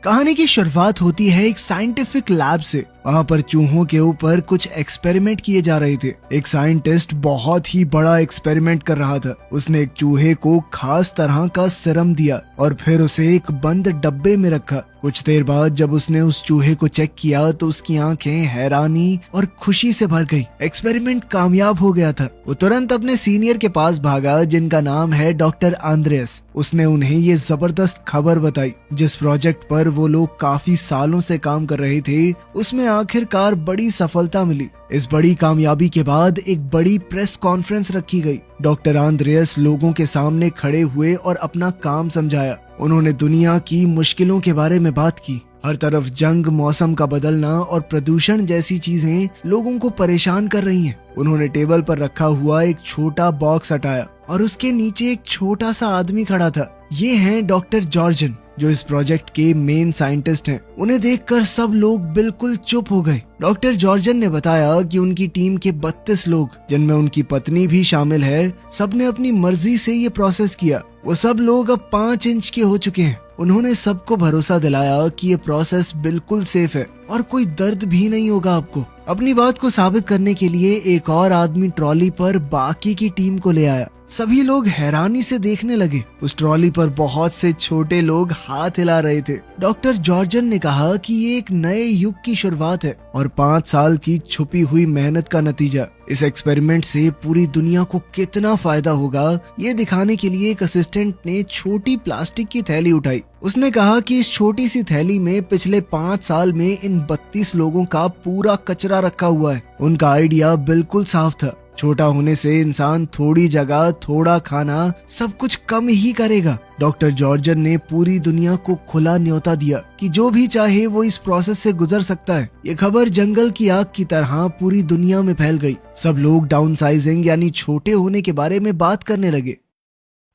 कहानी की शुरुआत होती है एक साइंटिफिक लैब से। वहाँ पर चूहों के ऊपर कुछ एक्सपेरिमेंट किए जा रहे थे। एक साइंटिस्ट बहुत ही बड़ा एक्सपेरिमेंट कर रहा था। उसने एक चूहे को खास तरह का सीरम दिया और फिर उसे एक बंद डब्बे में रखा। कुछ देर बाद जब उसने उस चूहे को चेक किया तो उसकी आंखें हैरानी और खुशी से भर गई। एक्सपेरिमेंट कामयाब हो गया था। वो तुरंत अपने सीनियर के पास भागा जिनका नाम है डॉक्टर आंद्रेस। उसने उन्हें ये जबरदस्त खबर बताई। जिस प्रोजेक्ट पर वो लोग काफी सालों से काम कर रहे थे उसमें आखिरकार बड़ी सफलता मिली। इस बड़ी कामयाबी के बाद एक बड़ी प्रेस कॉन्फ्रेंस रखी गई। डॉक्टर आंद्रेस लोगों के सामने खड़े हुए और अपना काम समझाया। उन्होंने दुनिया की मुश्किलों के बारे में बात की। हर तरफ जंग, मौसम का बदलना और प्रदूषण जैसी चीजें लोगों को परेशान कर रही हैं। उन्होंने टेबल पर रखा हुआ एक छोटा बॉक्स हटाया और उसके नीचे एक छोटा सा आदमी खड़ा था। ये हैं डॉक्टर जॉर्जन, जो इस प्रोजेक्ट के मेन साइंटिस्ट हैं। उन्हें देखकर सब लोग बिल्कुल चुप हो गए। डॉक्टर जॉर्जन ने बताया कि उनकी टीम के 32 लोग, जिनमें उनकी पत्नी भी शामिल है, सबने अपनी मर्जी से ये प्रोसेस किया। वो सब लोग अब 5 इंच के हो चुके हैं। उन्होंने सबको भरोसा दिलाया कि ये प्रोसेस बिल्कुल सेफ है और कोई दर्द भी नहीं होगा आपको। अपनी बात को साबित करने के लिए एक और आदमी ट्रॉली पर बाकी की टीम को ले आया। सभी लोग हैरानी से देखने लगे। उस ट्रॉली पर बहुत से छोटे लोग हाथ हिला रहे थे। डॉक्टर जॉर्जन ने कहा कि ये एक नए युग की शुरुआत है और 5 साल की छुपी हुई मेहनत का नतीजा। इस एक्सपेरिमेंट से पूरी दुनिया को कितना फायदा होगा, ये दिखाने के लिए एक असिस्टेंट ने छोटी प्लास्टिक की थैली उठाई। उसने कहा कि इस छोटी सी थैली में पिछले 5 साल में इन 32 लोगों का पूरा कचरा रखा हुआ है। उनका आइडिया बिल्कुल साफ था। छोटा होने से इंसान थोड़ी जगह, थोड़ा खाना, सब कुछ कम ही करेगा। डॉक्टर जॉर्जन ने पूरी दुनिया को खुला न्योता दिया कि जो भी चाहे वो इस प्रोसेस से गुजर सकता है। ये खबर जंगल की आग की तरह पूरी दुनिया में फैल गई। सब लोग डाउनसाइजिंग यानी छोटे होने के बारे में बात करने लगे।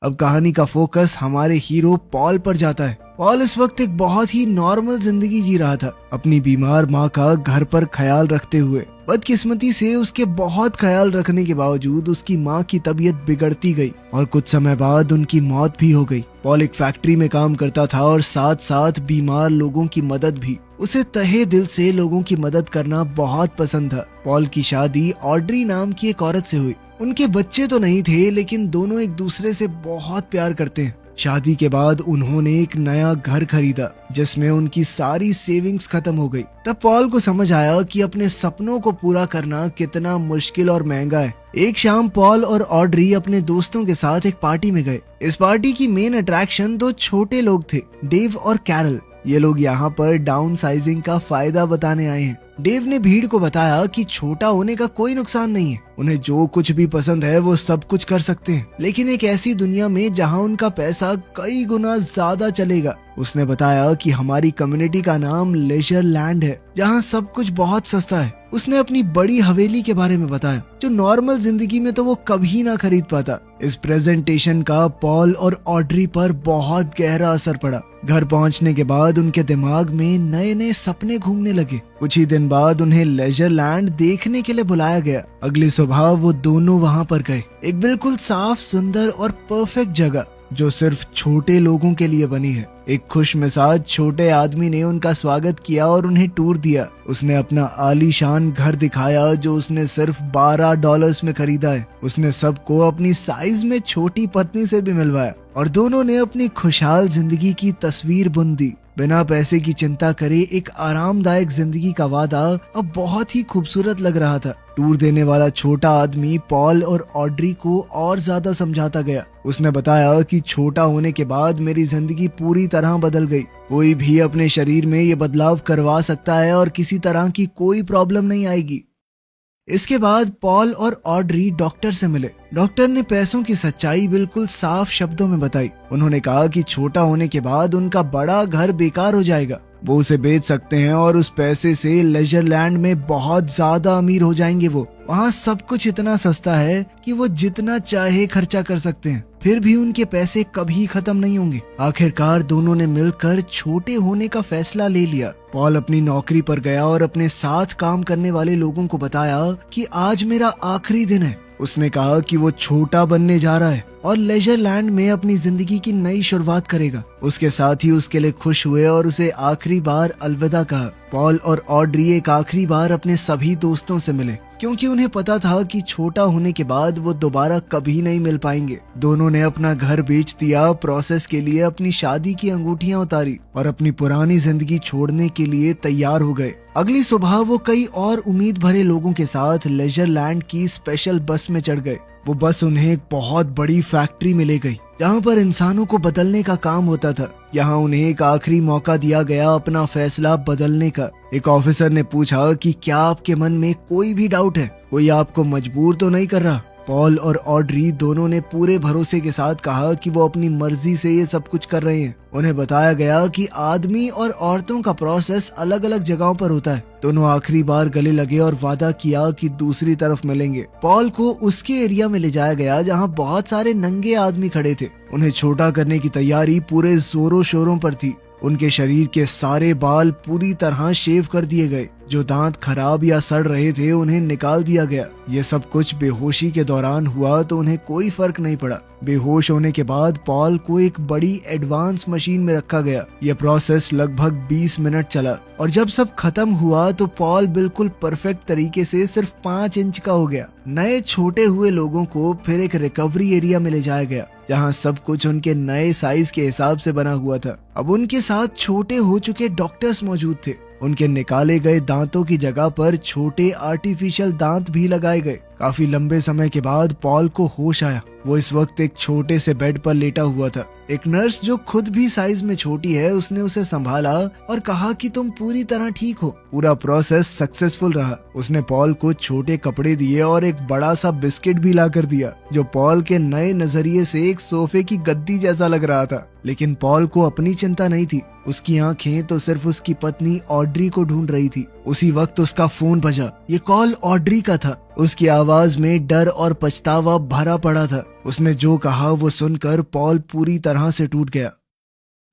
अब कहानी का फोकस हमारे हीरो पॉल पर जाता है। पॉल इस वक्त एक बहुत ही नॉर्मल जिंदगी जी रहा था, अपनी बीमार माँ का घर पर ख्याल रखते हुए। बदकिस्मती से उसके बहुत ख्याल रखने के बावजूद उसकी माँ की तबीयत बिगड़ती गई और कुछ समय बाद उनकी मौत भी हो गई। पॉल एक फैक्ट्री में काम करता था और साथ साथ बीमार लोगों की मदद भी। उसे तहे दिल से लोगों की मदद करना बहुत पसंद था। पॉल की शादी ऑड्री नाम की एक औरत से हुई। उनके बच्चे तो नहीं थे, लेकिन दोनों एक दूसरे से बहुत प्यार करते हैं। शादी के बाद उन्होंने एक नया घर खरीदा जिसमें उनकी सारी सेविंग्स खत्म हो गई। तब पॉल को समझ आया कि अपने सपनों को पूरा करना कितना मुश्किल और महंगा है। एक शाम पॉल और ऑड्री अपने दोस्तों के साथ एक पार्टी में गए। इस पार्टी की मेन अट्रैक्शन 2 छोटे लोग थे, डेव और कैरल। ये लोग यहाँ पर डाउन साइजिंग का फायदा बताने आए हैं। डेव ने भीड़ को बताया कि छोटा होने का कोई नुकसान नहीं है। उन्हें जो कुछ भी पसंद है वो सब कुछ कर सकते हैं, लेकिन एक ऐसी दुनिया में जहाँ उनका पैसा कई गुना ज्यादा चलेगा। उसने बताया कि हमारी कम्युनिटी का नाम लेजर लैंड है, जहाँ सब कुछ बहुत सस्ता है। उसने अपनी बड़ी हवेली के बारे में बताया, जो नॉर्मल जिंदगी में तो वो कभी ना खरीद पाता। इस प्रेजेंटेशन का पॉल और ऑड्री पर बहुत गहरा असर पड़ा। घर पहुंचने के बाद उनके दिमाग में नए नए सपने घूमने लगे। कुछ ही दिन बाद उन्हें लेजर लैंड देखने के लिए बुलाया गया। अगली सुबह वो दोनों वहां पर गए। एक बिल्कुल साफ, सुंदर और परफेक्ट जगह जो सिर्फ छोटे लोगों के लिए बनी है। एक खुशमिजाज छोटे आदमी ने उनका स्वागत किया और उन्हें टूर दिया। उसने अपना आलीशान घर दिखाया जो उसने सिर्फ $12 में खरीदा है। उसने सबको अपनी साइज में छोटी पत्नी से भी मिलवाया और दोनों ने अपनी खुशहाल जिंदगी की तस्वीर बुन दी। बिना पैसे की चिंता करे एक आरामदायक जिंदगी का वादा अब बहुत ही खूबसूरत लग रहा था। टूर देने वाला छोटा आदमी पॉल और ऑड्री को और ज्यादा समझाता गया। उसने बताया कि छोटा होने के बाद मेरी जिंदगी पूरी तरह बदल गई। कोई भी अपने शरीर में ये बदलाव करवा सकता है और किसी तरह की कोई प्रॉब्लम नहीं आएगी। इसके बाद पॉल और ऑड्री डॉक्टर से मिले। डॉक्टर ने पैसों की सच्चाई बिल्कुल साफ शब्दों में बताई। उन्होंने कहा कि छोटा होने के बाद उनका बड़ा घर बेकार हो जाएगा। वो उसे बेच सकते हैं और उस पैसे से लेजर लैंड में बहुत ज्यादा अमीर हो जाएंगे। वो वहाँ सब कुछ इतना सस्ता है कि वो जितना चाहे खर्चा कर सकते हैं, फिर भी उनके पैसे कभी खत्म नहीं होंगे। आखिरकार दोनों ने मिलकर छोटे होने का फैसला ले लिया। पॉल अपनी नौकरी पर गया और अपने साथ काम करने वाले लोगों को बताया कि आज मेरा आखिरी दिन है। उसने कहा कि वो छोटा बनने जा रहा है और लेजर लैंड में अपनी जिंदगी की नई शुरुआत करेगा। उसके साथ ही उसके लिए खुश हुए और उसे आखिरी बार अलविदा कहा। पॉल और ऑड्री एक आखिरी बार अपने सभी दोस्तों से मिले क्योंकि उन्हें पता था कि छोटा होने के बाद वो दोबारा कभी नहीं मिल पाएंगे। दोनों ने अपना घर बेच दिया, प्रोसेस के लिए अपनी शादी की अंगूठियां उतारी और अपनी पुरानी जिंदगी छोड़ने के लिए तैयार हो गए। अगली सुबह वो कई और उम्मीद भरे लोगों के साथ लेजर लैंड की स्पेशल बस में चढ़ गए। वो बस उन्हें एक बहुत बड़ी फैक्ट्री में ले गई जहाँ पर इंसानों को बदलने का काम होता था। यहाँ उन्हें एक आखिरी मौका दिया गया अपना फैसला बदलने का। एक ऑफिसर ने पूछा कि क्या आपके मन में कोई भी डाउट है, कोई आपको मजबूर तो नहीं कर रहा? पॉल और ऑड्री दोनों ने पूरे भरोसे के साथ कहा कि वो अपनी मर्जी से ये सब कुछ कर रहे हैं। उन्हें बताया गया कि आदमी और औरतों का प्रोसेस अलग अलग जगहों पर होता है। दोनों आखिरी बार गले लगे और वादा किया कि दूसरी तरफ मिलेंगे। पॉल को उसके एरिया में ले जाया गया जहां बहुत सारे नंगे आदमी खड़े थे। उन्हें छोटा करने की तैयारी पूरे जोरों शोरों पर थी। उनके शरीर के सारे बाल पूरी तरह शेव कर दिए गए। जो दांत खराब या सड़ रहे थे उन्हें निकाल दिया गया। ये सब कुछ बेहोशी के दौरान हुआ तो उन्हें कोई फर्क नहीं पड़ा। बेहोश होने के बाद पॉल को एक बड़ी एडवांस मशीन में रखा गया। यह प्रोसेस लगभग 20 मिनट चला और जब सब खत्म हुआ तो पॉल बिल्कुल परफेक्ट तरीके से सिर्फ 5 इंच का हो गया। नए छोटे हुए लोगों को फिर एक रिकवरी एरिया में ले जाया गया जहाँ सब कुछ उनके नए साइज के हिसाब से बना हुआ था। अब उनके साथ छोटे हो चुके डॉक्टर्स मौजूद थे। उनके निकाले गए दांतों की जगह पर छोटे आर्टिफिशियल दांत भी लगाए गए। काफी लंबे समय के बाद पॉल को होश आया। वो इस वक्त एक छोटे से बेड पर लेटा हुआ था। एक नर्स जो खुद भी साइज में छोटी है उसने उसे संभाला और कहा कि तुम पूरी तरह ठीक हो। पूरा प्रोसेस सक्सेसफुल रहा। उसने पॉल को छोटे कपड़े दिए और एक बड़ा सा बिस्किट भी ला कर दिया जो पॉल के नए नजरिए से एक सोफे की गद्दी जैसा लग रहा था। लेकिन पॉल को अपनी चिंता नहीं थी। उसकी आंखें तो सिर्फ उसकी पत्नी ऑड्री को ढूंढ रही थी। उसी वक्त उसका फोन बजा। ये कॉल ऑड्री का था। उसकी आवाज में डर और पछतावा भरा पड़ा था। उसने जो कहा वो सुनकर पॉल पूरी तरह से टूट गया।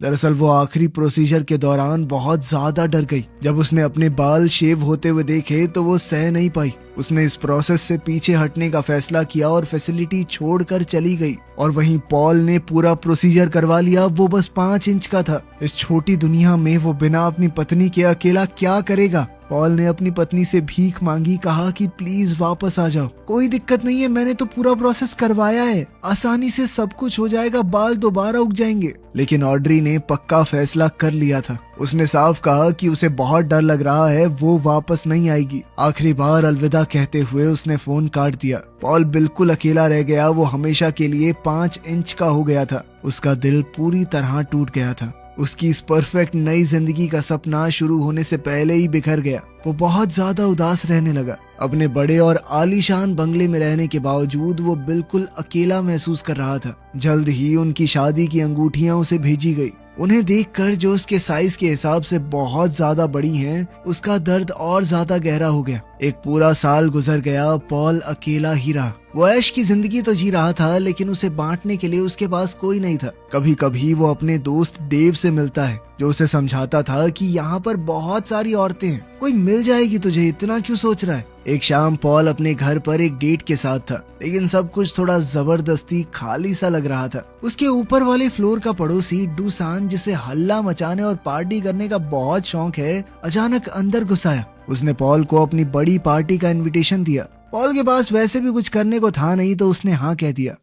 दरअसल वो आखिरी प्रोसीजर के दौरान बहुत ज्यादा डर गई। जब उसने अपने बाल शेव होते हुए देखे तो वो सह नहीं पाई। उसने इस प्रोसेस से पीछे हटने का फैसला किया और फैसिलिटी छोड़कर चली गई। और वहीं पॉल ने पूरा प्रोसीजर करवा लिया। वो बस 5 इंच का था। इस छोटी दुनिया में वो बिना अपनी पत्नी के अकेला क्या करेगा? पॉल ने अपनी पत्नी से भीख मांगी, कहा कि प्लीज वापस आ जाओ। कोई दिक्कत नहीं है, मैंने तो पूरा प्रोसेस करवाया है, आसानी से सब कुछ हो जाएगा, बाल दोबारा उग जाएंगे। लेकिन ऑड्री ने पक्का फैसला कर लिया था। उसने साफ कहा कि उसे बहुत डर लग रहा है, वो वापस नहीं आएगी। आखिरी बार अलविदा कहते हुए उसने फोन काट दिया। पॉल बिल्कुल अकेला रह गया। वो हमेशा के लिए 5 इंच का हो गया था। उसका दिल पूरी तरह टूट गया था। उसकी इस परफेक्ट नई जिंदगी का सपना शुरू होने से पहले ही बिखर गया। वो बहुत ज्यादा उदास रहने लगा। अपने बड़े और आलीशान बंगले में रहने के बावजूद वो बिल्कुल अकेला महसूस कर रहा था। जल्द ही उनकी शादी की अंगूठियां उसे भेजी गई। उन्हें देखकर जो उसके साइज के हिसाब से बहुत ज्यादा बड़ी हैं, उसका दर्द और ज्यादा गहरा हो गया। एक पूरा साल गुजर गया। पॉल अकेला ही रहा। वो ऐश की जिंदगी तो जी रहा था लेकिन उसे बांटने के लिए उसके पास कोई नहीं था। कभी कभी वो अपने दोस्त डेव से मिलता है जो उसे समझाता था कि यहाँ पर बहुत सारी औरतें हैं, कोई मिल जाएगी तुझे, इतना क्यों सोच रहा है। एक शाम पॉल अपने घर पर एक डेट के साथ था लेकिन सब कुछ थोड़ा जबरदस्ती खाली सा लग रहा था। उसके ऊपर वाले फ्लोर का पड़ोसी डूसान, जिसे हल्ला मचाने और पार्टी करने का बहुत शौक है, अचानक अंदर घुस आया। उसने पॉल को अपनी बड़ी पार्टी का इनविटेशन दिया। पॉल के पास वैसे भी कुछ करने को था नहीं तो उसने हाँ कह दिया।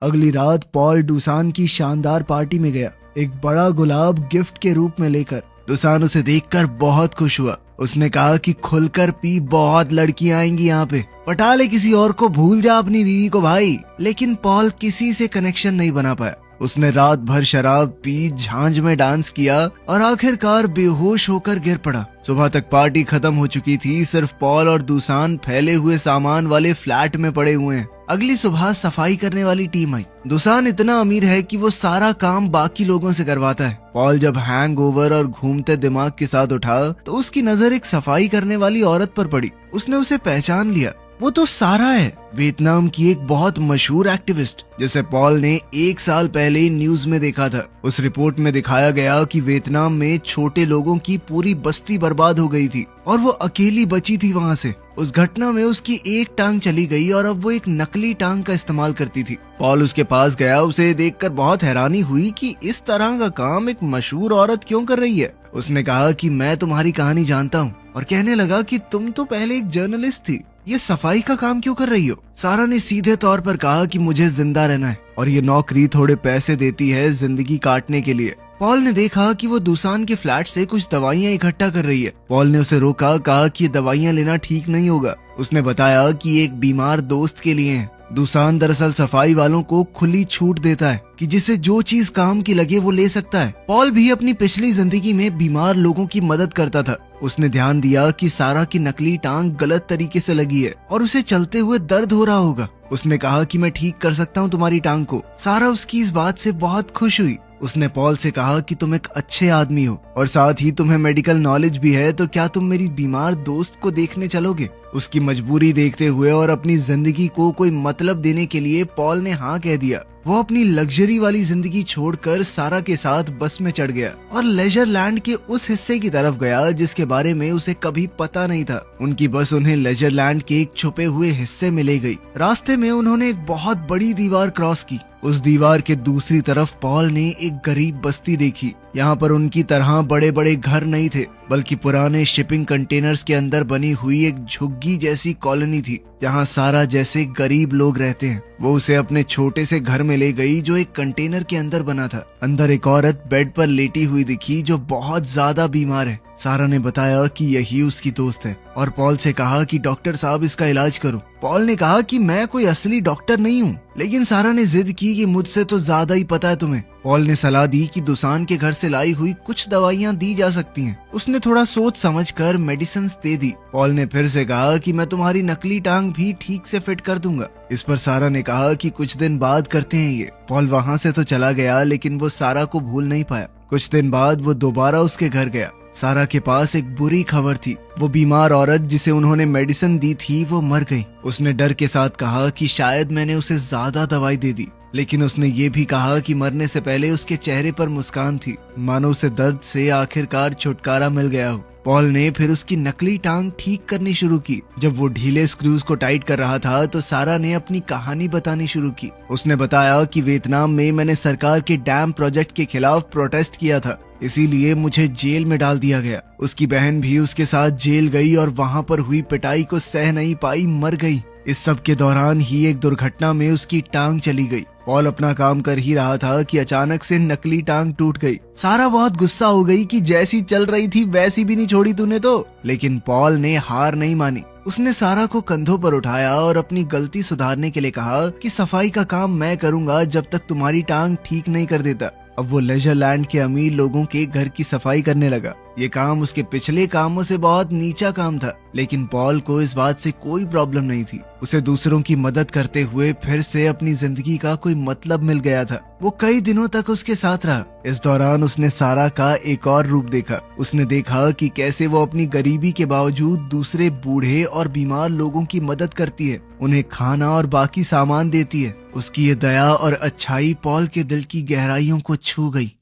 अगली रात पॉल डूसान की शानदार पार्टी में गया, एक बड़ा गुलाब गिफ्ट के रूप में लेकर। डूसान उसे देखकर बहुत खुश हुआ। उसने कहा कि खुलकर पी, बहुत लड़कियां आएंगी यहाँ पे, पटा ले किसी और को, भूल जा अपनी बीवी को भाई। लेकिन पॉल किसी से कनेक्शन नहीं बना पाया। उसने रात भर शराब पी, झांझ में डांस किया और आखिरकार बेहोश होकर गिर पड़ा। सुबह तक पार्टी खत्म हो चुकी थी। सिर्फ पॉल और डूसान फैले हुए सामान वाले फ्लैट में पड़े हुए हैं। अगली सुबह सफाई करने वाली टीम आई। डूसान इतना अमीर है कि वो सारा काम बाकी लोगों से करवाता है। पॉल जब हैंगओवर और घूमते दिमाग के साथ उठा तो उसकी नजर एक सफाई करने वाली औरत पर पड़ी। उसने उसे पहचान लिया। वो तो सारा है, वियतनाम की एक बहुत मशहूर एक्टिविस्ट जिसे पॉल ने 1 साल पहले न्यूज में देखा था। उस रिपोर्ट में दिखाया गया कि वियतनाम में छोटे लोगों की पूरी बस्ती बर्बाद हो गई थी और वो अकेली बची थी वहाँ से। उस घटना में उसकी एक टांग चली गई और अब वो एक नकली टांग का इस्तेमाल करती थी। पॉल उसके पास गया, उसे देखकर बहुत हैरानी हुई कि इस तरह का काम एक मशहूर औरत क्यों कर रही है। उसने कहा कि मैं तुम्हारी कहानी जानता हूँ और कहने लगा कि तुम तो पहले एक जर्नलिस्ट थी, ये सफाई का काम क्यों कर रही हो। सारा ने सीधे तौर पर कहा कि मुझे जिंदा रहना है और ये नौकरी थोड़े पैसे देती है जिंदगी काटने के लिए। पॉल ने देखा कि वो दूसान के फ्लैट से कुछ दवाइयाँ इकट्ठा कर रही है। पॉल ने उसे रोका, कहा कि ये दवाइयाँ लेना ठीक नहीं होगा। उसने बताया कि एक बीमार दोस्त के लिए है। दूसान दरअसल सफाई वालों को खुली छूट देता है कि जिसे जो चीज काम की लगे वो ले सकता है। पॉल भी अपनी पिछली जिंदगी में बीमार लोगों की मदद करता था। उसने ध्यान दिया कि सारा की नकली टांग गलत तरीके से लगी है और उसे चलते हुए दर्द हो रहा होगा। उसने कहा कि मैं ठीक कर सकता हूँ तुम्हारी टांग को। सारा उसकी इस बात से बहुत खुश हुई। उसने पॉल से कहा कि तुम एक अच्छे आदमी हो और साथ ही तुम्हें मेडिकल नॉलेज भी है, तो क्या तुम मेरी बीमार दोस्त को देखने चलोगे। उसकी मजबूरी देखते हुए और अपनी जिंदगी को कोई मतलब देने के लिए पॉल ने हाँ कह दिया। वो अपनी लग्जरी वाली जिंदगी छोड़कर सारा के साथ बस में चढ़ गया और लेजर लैंड के उस हिस्से की तरफ गया जिसके बारे में उसे कभी पता नहीं था। उनकी बस उन्हें लेजर लैंड के एक छुपे हुए हिस्से में ले गई। रास्ते में उन्होंने एक बहुत बड़ी दीवार क्रॉस की। उस दीवार के दूसरी तरफ पॉल ने एक गरीब बस्ती देखी। यहाँ पर उनकी तरह बड़े बड़े घर नहीं थे, बल्कि पुराने शिपिंग कंटेनर्स के अंदर बनी हुई एक झुग्गी जैसी कॉलोनी थी जहाँ सारा जैसे गरीब लोग रहते हैं। वो उसे अपने छोटे से घर में ले गई जो एक कंटेनर के अंदर बना था। अंदर एक औरत बेड पर लेटी हुई दिखी जो बहुत ज्यादा बीमार है। सारा ने बताया कि यही उसकी दोस्त है और पॉल से कहा कि डॉक्टर साहब इसका इलाज करो। पॉल ने कहा कि मैं कोई असली डॉक्टर नहीं हूँ, लेकिन सारा ने जिद की कि मुझसे तो ज्यादा ही पता है तुम्हें। पॉल ने सलाह दी कि दुसान के घर से लाई हुई कुछ दवाइयाँ दी जा सकती हैं। उसने थोड़ा सोच समझकर मेडिसिन दे दी। पॉल ने फिर से कहा कि मैं तुम्हारी नकली टांग भी ठीक से फिट कर दूंगा। इस पर सारा ने कहा कि कुछ दिन बाद करते हैं ये। पॉल वहाँ से तो चला गया, लेकिन वो सारा को भूल नहीं पाया। कुछ दिन बाद वो दोबारा उसके घर गया। सारा के पास एक बुरी खबर थी। वो बीमार औरत जिसे उन्होंने मेडिसिन दी थी वो मर गई। उसने डर के साथ कहा कि शायद मैंने उसे ज्यादा दवाई दे दी, लेकिन उसने ये भी कहा कि मरने से पहले उसके चेहरे पर मुस्कान थी, मानो उसे दर्द से आखिरकार छुटकारा मिल गया हो। पॉल ने फिर उसकी नकली टांग ठीक करनी शुरू की। जब वो ढीले स्क्रूज को टाइट कर रहा था तो सारा ने अपनी कहानी बतानी शुरू की। उसने बताया कि वियतनाम में मैंने सरकार के डैम प्रोजेक्ट के खिलाफ प्रोटेस्ट किया था, इसीलिए मुझे जेल में डाल दिया गया। उसकी बहन भी उसके साथ जेल गई और वहाँ पर हुई पिटाई को सह नहीं पाई, मर गई। इस सब के दौरान ही एक दुर्घटना में उसकी टांग चली गई। पॉल अपना काम कर ही रहा था कि अचानक से नकली टांग टूट गई। सारा बहुत गुस्सा हो गई कि जैसी चल रही थी वैसी भी नहीं छोड़ी तूने तो। लेकिन पॉल ने हार नहीं मानी। उसने सारा को कंधों पर उठाया और अपनी गलती सुधारने के लिए कहा कि सफाई का काम मैं करूंगा जब तक तुम्हारी टांग ठीक नहीं कर देता। अब वो लेजर लैंड के अमीर लोगों के घर की सफाई करने लगा। ये काम उसके पिछले कामों से बहुत नीचा काम था, लेकिन पॉल को इस बात से कोई प्रॉब्लम नहीं थी। उसे दूसरों की मदद करते हुए फिर से अपनी जिंदगी का कोई मतलब मिल गया था। वो कई दिनों तक उसके साथ रहा। इस दौरान उसने सारा का एक और रूप देखा। उसने देखा कि कैसे वो अपनी गरीबी के बावजूद दूसरे बूढ़े और बीमार लोगों की मदद करती है, उन्हें खाना और बाकी सामान देती है। उसकी ये दया और अच्छाई पॉल के दिल की गहराइयों को छू गई।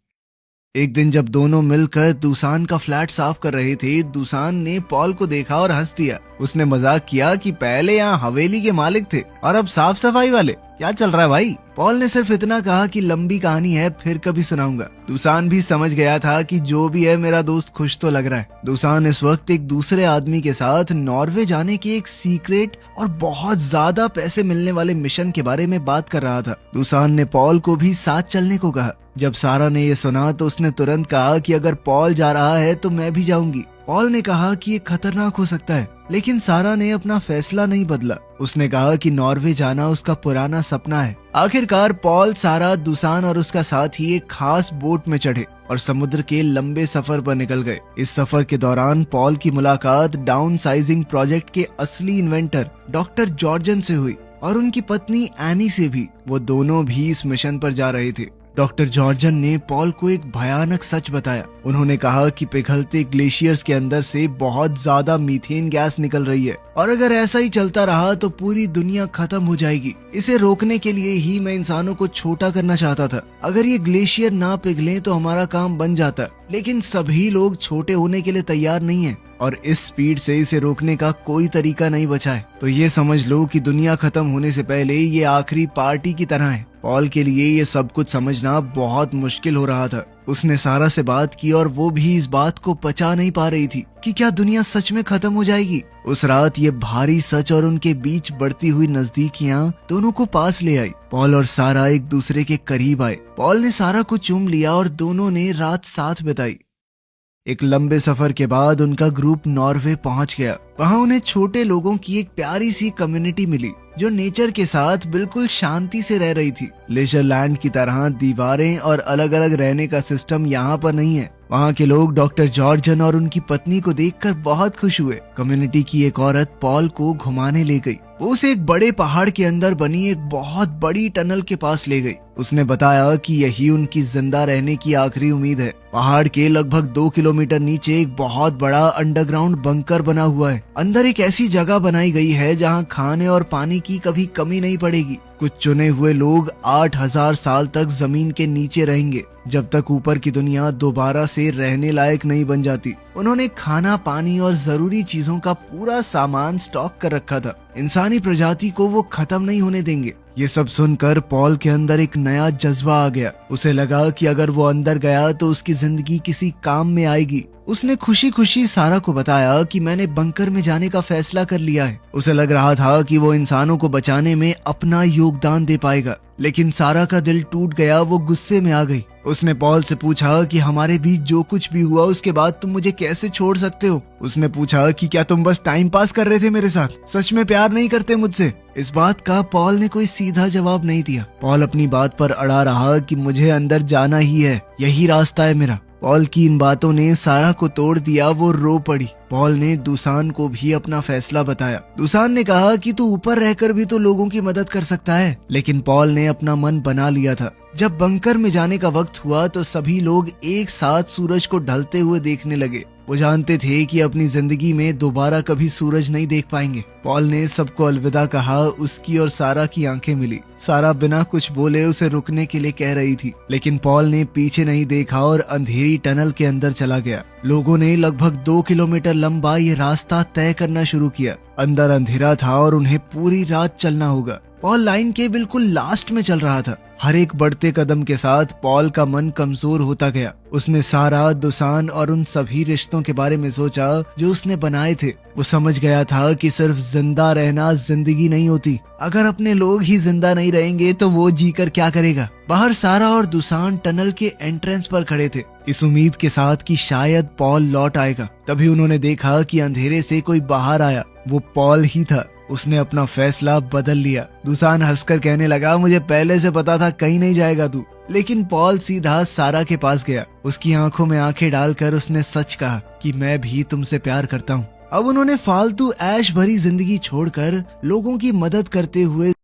एक दिन जब दोनों मिलकर दूसान का फ्लैट साफ कर रहे थे, दूसान ने पॉल को देखा और हंस दिया। उसने मजाक किया कि पहले यहाँ हवेली के मालिक थे और अब साफ सफाई वाले, क्या चल रहा है भाई। पॉल ने सिर्फ इतना कहा कि लंबी कहानी है, फिर कभी सुनाऊंगा। दूसान भी समझ गया था कि जो भी है मेरा दोस्त खुश तो लग रहा है। दूसान इस वक्त एक दूसरे आदमी के साथ नॉर्वे जाने के एक सीक्रेट और बहुत ज्यादा पैसे मिलने वाले मिशन के बारे में बात कर रहा था। दूसान ने पॉल को भी साथ चलने को कहा। जब सारा ने ये सुना तो उसने तुरंत कहा कि अगर पॉल जा रहा है तो मैं भी जाऊंगी। पॉल ने कहा कि ये खतरनाक हो सकता है, लेकिन सारा ने अपना फैसला नहीं बदला। उसने कहा कि नॉर्वे जाना उसका पुराना सपना है। आखिरकार पॉल, सारा, दूसान और उसका साथी एक खास बोट में चढ़े और समुद्र के लंबे सफर पर निकल गए। इस सफर के दौरान पॉल की मुलाकात डाउन साइजिंग प्रोजेक्ट के असली इन्वेंटर डॉक्टर जॉर्जन से हुई और उनकी पत्नी एनी से भी। वो दोनों भी इस मिशन पर जा रहे थे। डॉक्टर जॉर्जन ने पॉल को एक भयानक सच बताया। उन्होंने कहा कि पिघलते ग्लेशियर्स के अंदर से बहुत ज्यादा मीथेन गैस निकल रही है और अगर ऐसा ही चलता रहा तो पूरी दुनिया खत्म हो जाएगी। इसे रोकने के लिए ही मैं इंसानों को छोटा करना चाहता था। अगर ये ग्लेशियर ना पिघले तो हमारा काम बन जाता, लेकिन सभी लोग छोटे होने के लिए तैयार नहीं है और इस स्पीड से इसे रोकने का कोई तरीका नहीं बचा है। तो ये समझ लो कि दुनिया खत्म होने से पहले ये आखिरी पार्टी की तरह है। पॉल के लिए ये सब कुछ समझना बहुत मुश्किल हो रहा था। उसने सारा से बात की और वो भी इस बात को पचा नहीं पा रही थी कि क्या दुनिया सच में खत्म हो जाएगी। उस रात ये भारी सच और उनके बीच बढ़ती हुई नजदीकियां दोनों को पास ले आई। पॉल और सारा एक दूसरे के करीब आए। पॉल ने सारा को चूम लिया और दोनों ने रात साथ बिताई। एक लंबे सफर के बाद उनका ग्रुप नॉर्वे पहुंच गया। वहां उन्हें छोटे लोगों की एक प्यारी सी कम्युनिटी मिली जो नेचर के साथ बिल्कुल शांति से रह रही थी। लेजरलैंड की तरह दीवारें और अलग अलग रहने का सिस्टम यहाँ पर नहीं है। वहाँ के लोग डॉक्टर जॉर्जन और उनकी पत्नी को देखकर बहुत खुश हुए। कम्युनिटी की एक औरत पॉल को घुमाने ले गई। वो उसे एक बड़े पहाड़ के अंदर बनी एक बहुत बड़ी टनल के पास ले गई। उसने बताया कि यही उनकी जिंदा रहने की आखिरी उम्मीद है। पहाड़ के लगभग 2 किलोमीटर नीचे एक बहुत बड़ा अंडरग्राउंड बंकर बना हुआ है। अंदर एक ऐसी जगह बनाई गई है जहां खाने और पानी की कभी कमी नहीं पड़ेगी। कुछ चुने हुए लोग 8000 साल तक जमीन के नीचे रहेंगे, जब तक ऊपर की दुनिया दोबारा से रहने लायक नहीं बन जाती। उन्होंने खाना, पानी और जरूरी चीजों का पूरा सामान स्टॉक कर रखा था। इंसानी प्रजाति को वो खत्म नहीं होने देंगे। ये सब सुनकर पॉल के अंदर एक नया जज्बा आ गया। उसे लगा कि अगर वो अंदर गया तो उसकी जिंदगी किसी काम में आएगी। उसने खुशी खुशी सारा को बताया कि मैंने बंकर में जाने का फैसला कर लिया है। उसे लग रहा था कि वो इंसानों को बचाने में अपना योगदान दे पाएगा, लेकिन सारा का दिल टूट गया। वो गुस्से में आ गई। उसने पॉल से पूछा कि हमारे बीच जो कुछ भी हुआ उसके बाद तुम मुझे कैसे छोड़ सकते हो। उसने पूछा कि क्या तुम बस टाइम पास कर रहे थे मेरे साथ, सच में प्यार नहीं करते मुझसे। इस बात का पॉल ने कोई सीधा जवाब नहीं दिया। पॉल अपनी बात पर अड़ा रहा कि मुझे अंदर जाना ही है, यही रास्ता है मेरा। पॉल की इन बातों ने सारा को तोड़ दिया। वो रो पड़ी। पॉल ने दुसान को भी अपना फैसला बताया। दुसान ने कहा कि तू ऊपर रहकर भी तो लोगों की मदद कर सकता है, लेकिन पॉल ने अपना मन बना लिया था। जब बंकर में जाने का वक्त हुआ तो सभी लोग एक साथ सूरज को ढलते हुए देखने लगे। वो जानते थे कि अपनी जिंदगी में दोबारा कभी सूरज नहीं देख पाएंगे। पॉल ने सबको अलविदा कहा। उसकी और सारा की आंखें मिली। सारा बिना कुछ बोले उसे रुकने के लिए कह रही थी, लेकिन पॉल ने पीछे नहीं देखा और अंधेरी टनल के अंदर चला गया। लोगों ने लगभग 2 किलोमीटर लंबा ये रास्ता तय करना शुरू किया। अंदर अंधेरा था और उन्हें पूरी रात चलना होगा। पॉल लाइन के बिल्कुल लास्ट में चल रहा था। हर एक बढ़ते कदम के साथ पॉल का मन कमजोर होता गया। उसने सारा, दुसान और उन सभी रिश्तों के बारे में सोचा जो उसने बनाए थे। वो समझ गया था कि सिर्फ जिंदा रहना जिंदगी नहीं होती। अगर अपने लोग ही जिंदा नहीं रहेंगे तो वो जीकर क्या करेगा। बाहर सारा और दुसान टनल के एंट्रेंस पर खड़े थे, इस उम्मीद के साथ कि शायद पॉल लौट आएगा। तभी उन्होंने देखा कि अंधेरे से कोई बाहर आया। वो पॉल ही था। उसने अपना फैसला बदल लिया। दुसान हंसकर कहने लगा, मुझे पहले से पता था कहीं नहीं जाएगा तू। लेकिन पॉल सीधा सारा के पास गया। उसकी आंखों में आंखें डालकर उसने सच कहा कि मैं भी तुमसे प्यार करता हूँ। अब उन्होंने फालतू ऐश भरी जिंदगी छोड़कर लोगों की मदद करते हुए